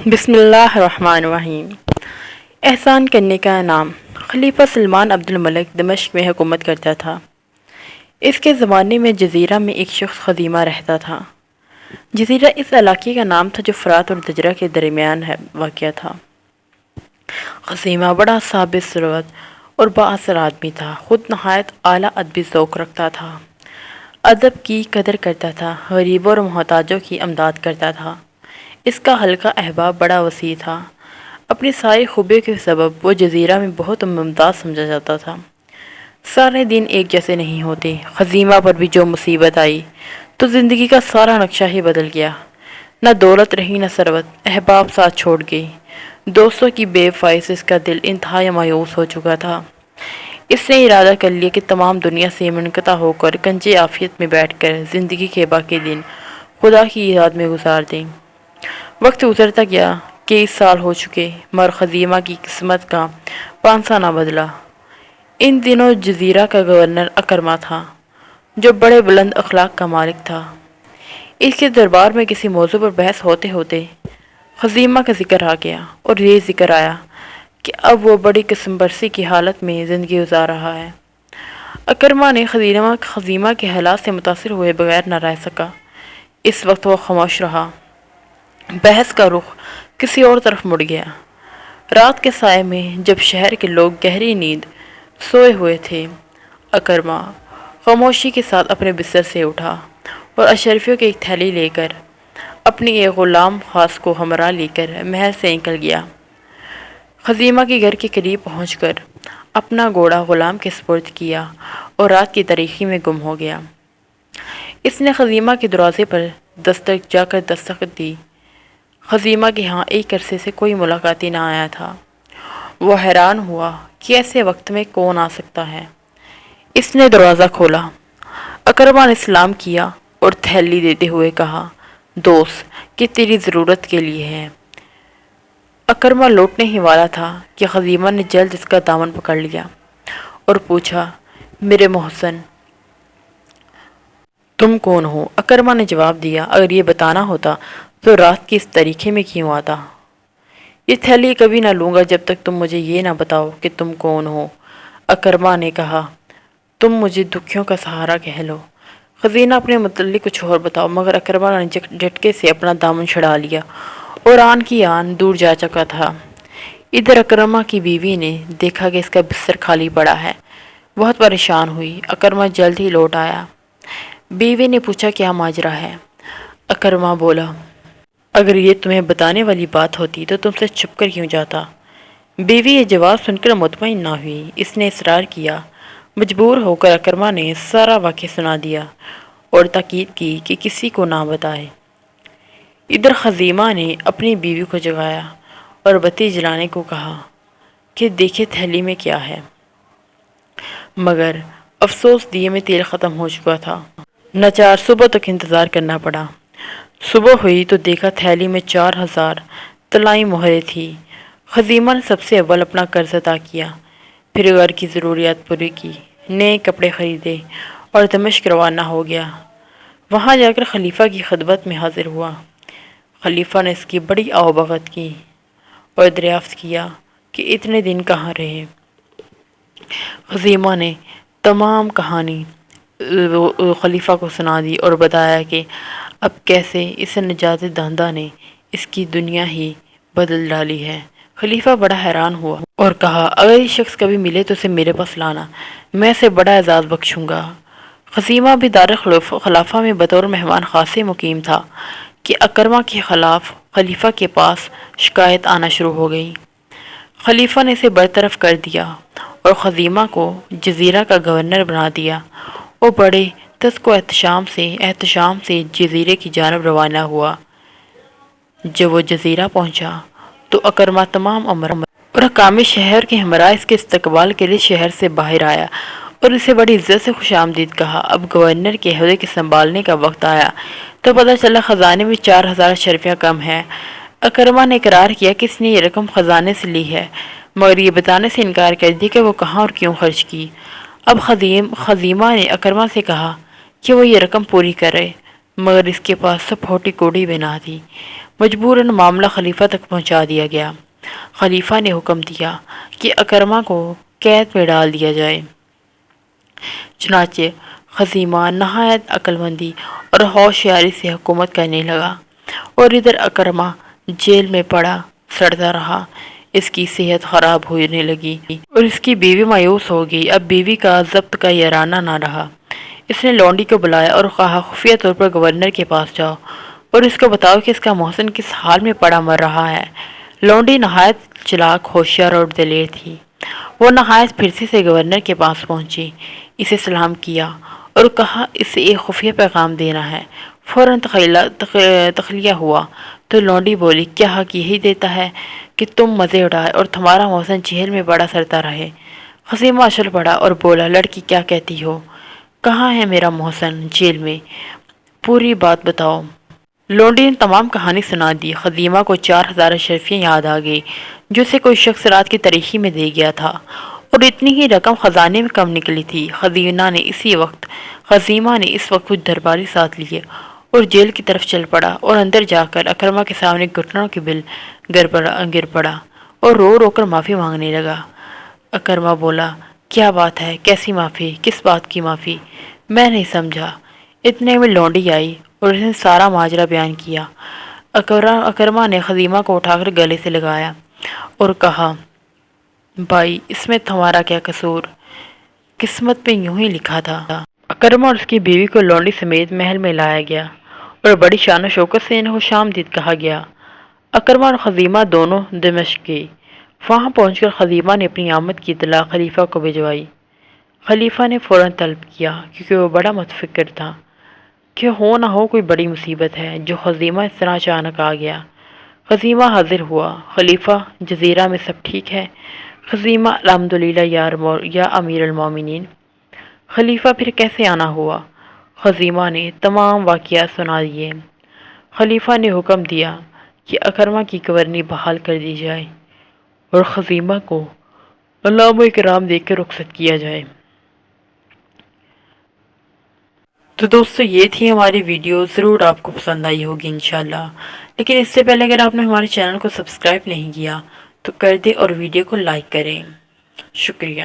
بسم اللہ الرحمن الرحیم۔ احسان کرنے کا انعام۔ خلیفہ سلمان عبد الملک دمشق میں حکومت کرتا تھا۔ اس کے زمانے میں جزیرہ میں ایک شخص خزیمہ رہتا تھا۔ جزیرہ اس علاقے کا نام تھا جو فرات اور دجرہ کے درمیان واقع تھا۔ خزیمہ بڑا صاحب ثروت اور بااثر آدمی تھا۔ خود نہایت اعلیٰ ادبی ذوق رکھتا تھا، ادب کی قدر کرتا تھا، غریبوں اور محتاجوں کی امداد کرتا تھا۔ اس کا حلقہ احباب بڑا وسیع تھا۔ اپنی ساری خوبیوں کے سبب وہ جزیرہ میں بہت ممتاز سمجھا جاتا تھا۔ سارے دن ایک جیسے نہیں ہوتے۔ خزیمہ پر بھی جو مصیبت آئی تو زندگی کا سارا نقشہ ہی بدل گیا۔ نہ دولت رہی نہ ثروت، احباب ساتھ چھوڑ گئی، دوستوں کی بے وفائی سے اس کا دل انتہائی مایوس ہو چکا تھا۔ اس نے ارادہ کر لیا کہ تمام دنیا سے منقطع ہو کر کنج عافیت میں بیٹھ کر زندگی کے باقی دن خدا کی یاد میں گزار دیں۔ وقت گزرتا گیا، 21 سال ہو چکے، مگر خزیمہ کی قسمت کا پانسا نہ بدلا۔ ان دنوں جزیرہ کا گورنر اکرمہ تھا، جو بڑے بلند اخلاق کا مالک تھا۔ اس کے دربار میں کسی موضوع پر بحث ہوتے ہوتے خزیمہ کا ذکر آ گیا، اور یہ ذکر آیا کہ اب وہ بڑی قسم برسی کی حالت میں زندگی گزار رہا ہے۔ اکرمہ نے خزیمہ کے حالات سے متاثر ہوئے بغیر نہ رہ سکا۔ اس وقت وہ خاموش رہا۔ بحث کا رخ کسی اور طرف مڑ گیا۔ رات کے سائے میں جب شہر کے لوگ گہری نیند سوئے ہوئے تھے، اکرمہ خاموشی کے ساتھ اپنے بستر سے اٹھا اور اشرفیوں کی ایک تھیلی لے کر اپنی ایک غلام خاص کو ہمراہ لے کر محل سے نکل گیا۔ خزیمہ کے گھر کے قریب پہنچ کر اپنا گھوڑا غلام کے سپرد کیا اور رات کی تاریکی میں گم ہو گیا۔ اس نے خزیمہ کے دروازے پر جا کر دستک دی۔ خزیمہ کے ہاں ایک عرصے سے کوئی ملاقاتی نہ آیا تھا۔ وہ حیران ہوا کہ ایسے وقت میں کون آ سکتا ہے۔ اس نے دروازہ کھولا۔ اکرمہ نے سلام کیا اور تھیلی دیتے ہوئے کہا، دوست، کہ تیری ضرورت کے لیے ہے۔ اکرمہ لوٹنے ہی والا تھا کہ خزیمہ نے جلد اس کا دامن پکڑ لیا اور پوچھا، میرے محسن، تم کون ہو؟ اکرمہ نے جواب دیا، اگر یہ بتانا ہوتا تو رات کی اس طریقے میں کیوں آتا؟ یہ تھیلی کبھی نہ لوں گا جب تک تم مجھے یہ نہ بتاؤ کہ تم کون ہو۔ اکرمہ نے کہا، تم مجھے دکھیوں کا سہارا کہہ لو۔ خزینہ اپنے متعلق کچھ اور بتاؤ۔ مگر اکرمہ نے جھٹکے سے اپنا دامن چھڑا لیا اور آن کی آن دور جا چکا تھا۔ ادھر اکرمہ کی بیوی نے دیکھا کہ اس کا بستر خالی پڑا ہے، بہت پریشان ہوئی۔ اکرمہ جلد ہی لوٹ آیا۔ بیوی نے پوچھا، کیا ماجرا ہے؟ اکرمہ بولا، اگر یہ تمہیں بتانے والی بات ہوتی تو تم سے چھپ کر کیوں جاتا؟ بیوی یہ جواب سن کر مطمئن نہ ہوئی۔ اس نے اصرار کیا۔ مجبور ہو کر اکرمہ نے سارا واقعہ سنا دیا اور تاکید کی کہ کسی کو نہ بتائے۔ ادھر خزیمہ نے اپنی بیوی کو جگایا اور بتی جلانے کو کہا کہ دیکھے تھیلی میں کیا ہے، مگر افسوس دیے میں تیل ختم ہو چکا تھا۔ ناچار صبح تک انتظار کرنا پڑا۔ صبح ہوئی تو دیکھا تھیلی میں 4000 طلائی مہریں تھی۔ خزیمہ نے سب سے اول اپنا قرض ادا کیا، پھر گھر کی ضروریات پوری کی، نئے کپڑے خریدے اور دمشق روانہ ہو گیا۔ وہاں جا کر خلیفہ کی خدمت میں حاضر ہوا۔ خلیفہ نے اس کی بڑی آؤ-بھگت کی اور دریافت کیا کہ اتنے دن کہاں رہے۔ خزیمہ نے تمام کہانی خلیفہ کو سنا دی اور بتایا کہ اب کیسے اس نجات دہندہ نے اس کی دنیا ہی بدل ڈالی ہے۔ خلیفہ بڑا حیران ہوا اور کہا، اگر یہ شخص کبھی ملے تو اسے میرے پاس لانا، میں اسے بڑا اعزاز بخشوں گا۔ خزیمہ بھی دار خلافہ میں بطور مہمان خاص مقیم تھا کہ اکرمہ کے خلاف خلیفہ کے پاس شکایت آنا شروع ہو گئی۔ خلیفہ نے اسے برطرف کر دیا اور خزیمہ کو جزیرہ کا گورنر بنا دیا۔ وہ بڑے تزک و احتشام سے جزیرے کی جانب روانہ ہوا۔ جب وہ جزیرہ پہنچا تو اکرمہ تمام امر اور حکام شہر کے ہمراہ اس کے استقبال کے لیے شہر سے باہر آیا اور اسے بڑی عزت سے خوش آمدید کہا۔ اب گورنر کے عہدے کے سنبھالنے کا وقت آیا تو پتہ چلا خزانے میں 4000 اشرفیاں کم ہیں۔ اکرمہ نے اقرار کیا کہ اس نے یہ رقم خزانے سے لی ہے، مگر یہ بتانے سے انکار کر دیا کہ وہ کہاں اور کیوں خرچ کی۔ اب خزیمہ نے اکرمہ سے کہا کہ وہ یہ رقم پوری کرے، مگر اس کے پاس سب پھوٹی کوڑی بھی نہ تھی۔ مجبوراً معاملہ خلیفہ تک پہنچا دیا گیا۔ خلیفہ نے حکم دیا کہ اکرمہ کو قید میں ڈال دیا جائے۔ چنانچہ خزیمہ نہایت عقل مندی اور ہوشیاری سے حکومت کرنے لگا، اور ادھر اکرمہ جیل میں پڑا سڑتا رہا۔ اس کی صحت خراب ہونے لگی اور اس کی بیوی مایوس ہو گئی۔ اب بیوی کا ضبط کا یارانہ نہ رہا۔ اس نے لونڈی کو بلایا اور کہا خفیہ طور پر گورنر کے پاس جاؤ اور اس کو بتاؤ کہ اس کا محسن کس حال میں پڑا مر رہا ہے۔ لونڈی نہایت چلاک، ہوشیار اور دلیر تھی۔ وہ نہایت پھرتی سے گورنر کے پاس پہنچی، اسے سلام کیا اور کہا اسے ایک خفیہ پیغام دینا ہے۔ فوراً تخلیہ ہوا تو لونڈی بولی کیا حق یہی دیتا ہے کہ تم مزے اڑائے اور تمہارا محسن جیل میں بڑا سڑتا رہے؟ خزیمہ اچھل پڑا اور بولا لڑکی کیا کہتی ہو؟ کہاں ہے میرا محسن؟ جیل میں۔ پوری بات بتاؤ۔ لونڈی نے تمام کہانی سنا دی۔ خزیمہ کو 4000 اشرفیاں یاد آ گئی جو اسے کوئی شخص رات کی تاریکی میں دے گیا تھا، اور اتنی ہی رقم خزانے میں کم نکلی تھی۔ خزیمہ نے اس وقت کچھ درباری ساتھ لیے اور جیل کی طرف چل پڑا، اور اندر جا کر اکرمہ کے سامنے گھٹنوں کے بل گر پڑا اور رو رو کر معافی مانگنے لگا۔ اکرمہ بولا کیا بات ہے؟ کیسی معافی؟ کس بات کی معافی؟ میں نہیں سمجھا۔ اتنے میں لونڈی آئی اور اس نے سارا ماجرا بیان کیا۔ اکرمہ نے خزیمہ کو اٹھا کر گلے سے لگایا اور کہا بھائی اس میں تمہارا کیا قصور؟ قسمت میں یوں ہی لکھا تھا۔ اکرمہ اور اس کی بیوی کو لونڈی سمیت محل میں لایا گیا اور بڑی شان و شوکت سے انہیں خوش آمدید کہا گیا۔ اکرمہ اور خزیمہ دونوں دمشق گئے۔ وہاں پہنچ کر خزیمہ نے اپنی آمد کی اطلاع خلیفہ کو بھجوائی۔ خلیفہ نے فوراً طلب کیا کیونکہ وہ بڑا متفکر تھا کہ ہو نہ ہو کوئی بڑی مصیبت ہے جو خزیمہ اس طرح اچانک آ گیا۔ خزیمہ حاضر ہوا۔ خلیفہ جزیرہ میں سب ٹھیک ہے؟ خزیمہ الحمدللہ یا امیر المومنین۔ خلیفہ پھر کیسے آنا ہوا؟ خزیمہ نے تمام واقعات سنا دیے۔ خلیفہ نے حکم دیا کہ اکرمہ کی گورنی بحال کر دی جائے اور خزیمہ کو علامہ اکرام دے کر رخصت کیا جائے۔ تو دوستو یہ تھی ہماری ویڈیو، ضرور آپ کو پسند آئی ہوگی انشاءاللہ۔ لیکن اس سے پہلے اگر آپ نے ہمارے چینل کو سبسکرائب نہیں کیا تو کر دیں اور ویڈیو کو لائک کریں۔ شکریہ۔